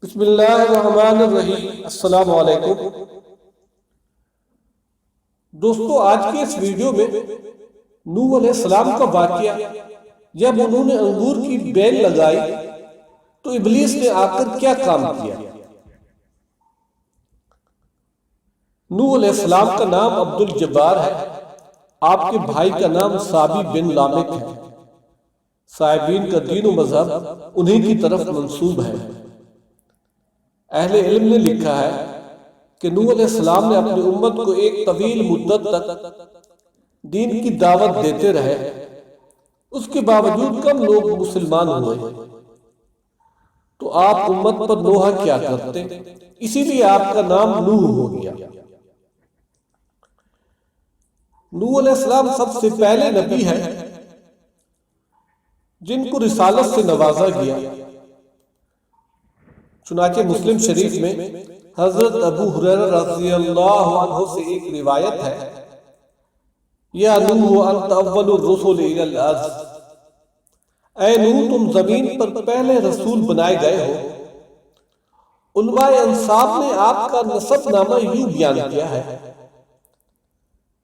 بسم اللہ الرحمن الرحیم۔ السلام علیکم دوستو، آج کی اس ویڈیو میں نوح علیہ السلام کا واقعہ، جب انہوں نے انگور کی بیل لگائی تو ابلیس نے آ کر کیا کام کیا۔ نوح علیہ السلام کا نام عبد الجبار ہے، آپ کے بھائی کا نام صابی بن لامک ہے۔ صاحبین کا دین و مذہب انہی کی طرف منسوب ہے۔ اہل علم نے لکھا ہے کہ نوح علیہ السلام نے اپنی امت کو ایک طویل مدت تک دین کی دعوت دیتے رہے، اس کے باوجود کم لوگ مسلمان ہوئے، تو آپ امت پر نوحہ کیا کرتے، اسی لیے آپ کا نام نوح ہو گیا۔ نوح علیہ السلام سب سے پہلے نبی ہیں جن کو رسالت سے نوازا گیا۔ چنانچہ مسلم شریف میں حضرت ابو ہریرہ رضی اللہ عنہ سے ایک روایت ہے، یا نوح انت اول الرسل الی الارض، اے نوح تم زمین پر پہلے رسول بنائے گئے ہو۔ علماء انساب نے آپ کا نسب نامہ یوں بیان کیا ہے: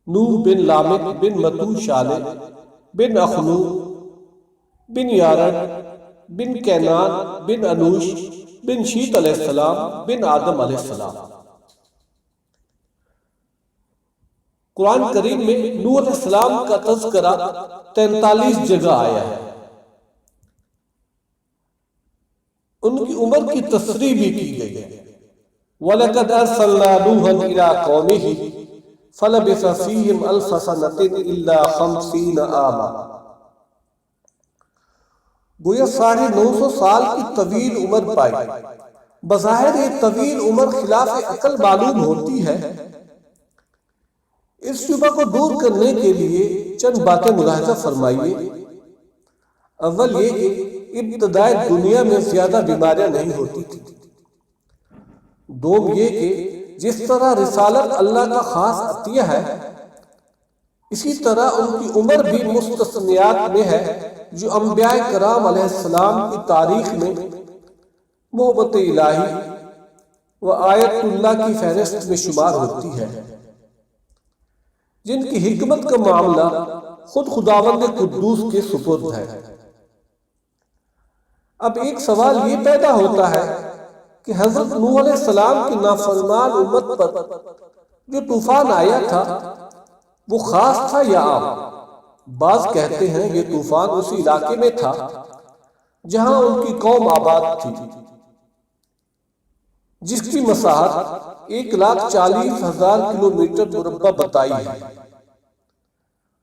نوح بن لامک بن متو شالح بن اخنو بن یارد بن کینان بن انوش بن شیت علیہ السلام بن آدم علیہ السلام۔ قرآن کریم میں نوح علیہ السلام کا تذکرہ 43 جگہ آیا ہے۔ ان کی عمر کی تصریح بھی کی گئی ہے۔ وَلَقَدْ أَرْسَلْنَا نُوحًا إِلَىٰ قَوْمِهِ فَلَبِثَ فِيهِمْ أَلْفَ سَنَةٍ إِلَّا 50 عَامًا۔ گویا 950 سال کی طویل عمر پائی۔ بظاہر یہ طویل عمر خلاف عقل معلوم ہوتی ہے۔ اس شبہ کو دور کرنے کے لیے چند باتیں ملاحظہ فرمائیے۔ اول یہ کہ ابتدائے دنیا میں زیادہ بیماریاں نہیں ہوتی تھی۔ دوم یہ کہ جس طرح رسالت اللہ کا خاص عطیہ ہے، اسی طرح ان کی عمر بھی مستثنیات میں ہے جو انبیاء کرام علیہ السلام کی تاریخ میں محبت الہی و آیت اللہ کی فہرست میں شمار ہوتی ہے، جن کی حکمت کا معاملہ خود خداوند قدوس کے سپرد ہے۔ اب ایک سوال یہ پیدا ہوتا ہے کہ حضرت نوح علیہ السلام کی نافرمان امت پر جو طوفان آیا تھا وہ خاص تھا یا عام؟ بعض کہتے ہیں یہ طوفان اسی علاقے میں تھا جہاں ان کی قوم آباد تھی، جس کی مساحت 1,40,000 کلومیٹر مربع بتائی ہے،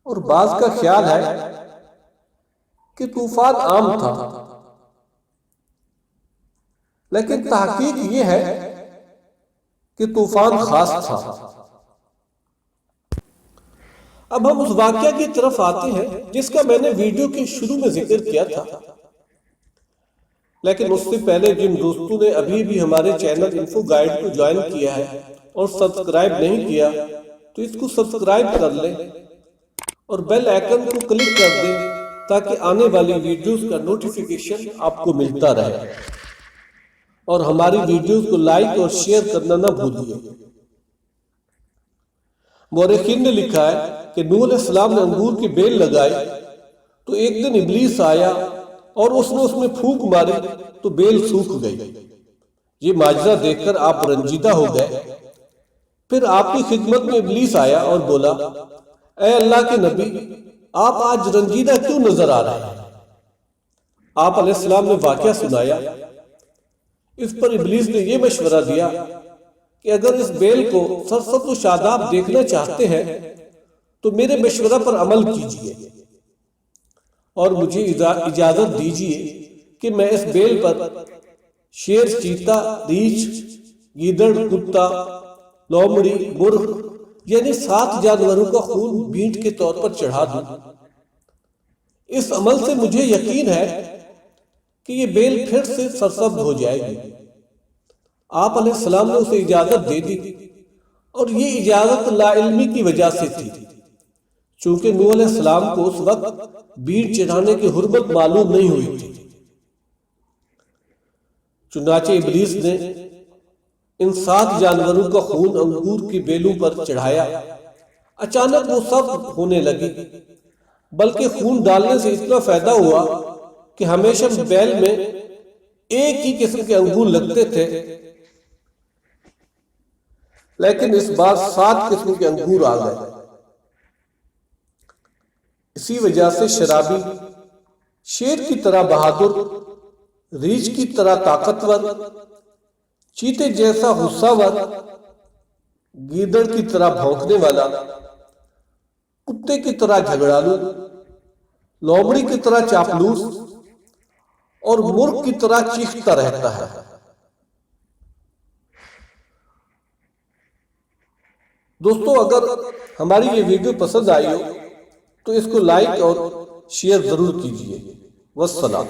اور بعض کا خیال ہے کہ طوفان عام تھا، لیکن تحقیق یہ ہے کہ طوفان خاص تھا۔ اب ہم اس واقعہ کی طرف آتے ہیں جس کا میں نے ویڈیو کے شروع میں ذکر کیا تھا، لیکن اس سے پہلے جن دوستوں نے ابھی بھی ہمارے چینل انفو گائیڈ کو جوائن کیا ہے اور سبسکرائب نہیں کیا تو اس کو سبسکرائب کر لیں اور بیل آئیکن کو کلک کر دیں تاکہ آنے والی ویڈیوز کا نوٹیفیکیشن آپ کو ملتا رہے، اور ہماری ویڈیوز کو لائک اور شیئر کرنا نہ بھولیے۔ مورخین نے لکھا ہے کہ نوح علیہ السلام نے انگور کی بیل لگائی تو ایک دن ابلیس آیا اور اس نے اس میں پھونک ماری تو بیل سوکھ گئی۔ یہ معجزہ دیکھ کر آپ رنجیدہ ہو گئے۔ پھر آپ کی خدمت میں ابلیس آیا اور بولا، اے اللہ کے نبی، آپ آج رنجیدہ کیوں نظر آ رہے ہیں؟ آپ علیہ السلام نے واقعہ سنایا۔ اس پر ابلیس نے یہ مشورہ دیا کہ اگر اس بیل کو سرسبز و شاداب دیکھنا چاہتے ہیں تو میرے مشورہ پر عمل کیجئے اور مجھے اجازت دیجئے کہ میں اس بیل پر شیر، چیتا، ریچھ، گیدڑ، کتا، لومڑی، مرغ یعنی 7 جانوروں کا خون بھینٹ کے طور پر چڑھا دوں۔ اس عمل سے مجھے یقین ہے کہ یہ بیل پھر سے سرسبز ہو جائے گی۔ آپ علیہ السلام نے اسے اجازت دے دی، اور یہ اجازت لا علمی کی وجہ سے تھی، چونکہ نوح علیہ السلام کو اس وقت بھیڑ چڑھانے کی حرمت معلوم نہیں ہوئی تھی۔ چنانچہ ابلیس نے ان 7 جانوروں کا خون انگور کی بیلوں پر چڑھایا۔ اچانک وہ سب ہونے لگی، بلکہ خون ڈالنے سے اتنا فائدہ ہوا کہ ہمیشہ بیل میں ایک ہی قسم کے انگور لگتے تھے، لیکن اس بار 7 قسم کے انگور آ گئے۔ اسی وجہ سے شرابی شیر کی طرح بہادر، ریچھ کی طرح طاقتور، چیتے جیسا غصہ ور، گیدڑ کی طرح بھونکنے والا، کتے کی طرح جھگڑالو، لومڑی کی طرح چاپلوس اور مرغ کی طرح چیختا رہتا ہے۔ دوستو، اگر ہماری یہ ویڈیو پسند آئی ہو تو اس کو لائک اور شیئر ضرور کیجیے۔ والسلام۔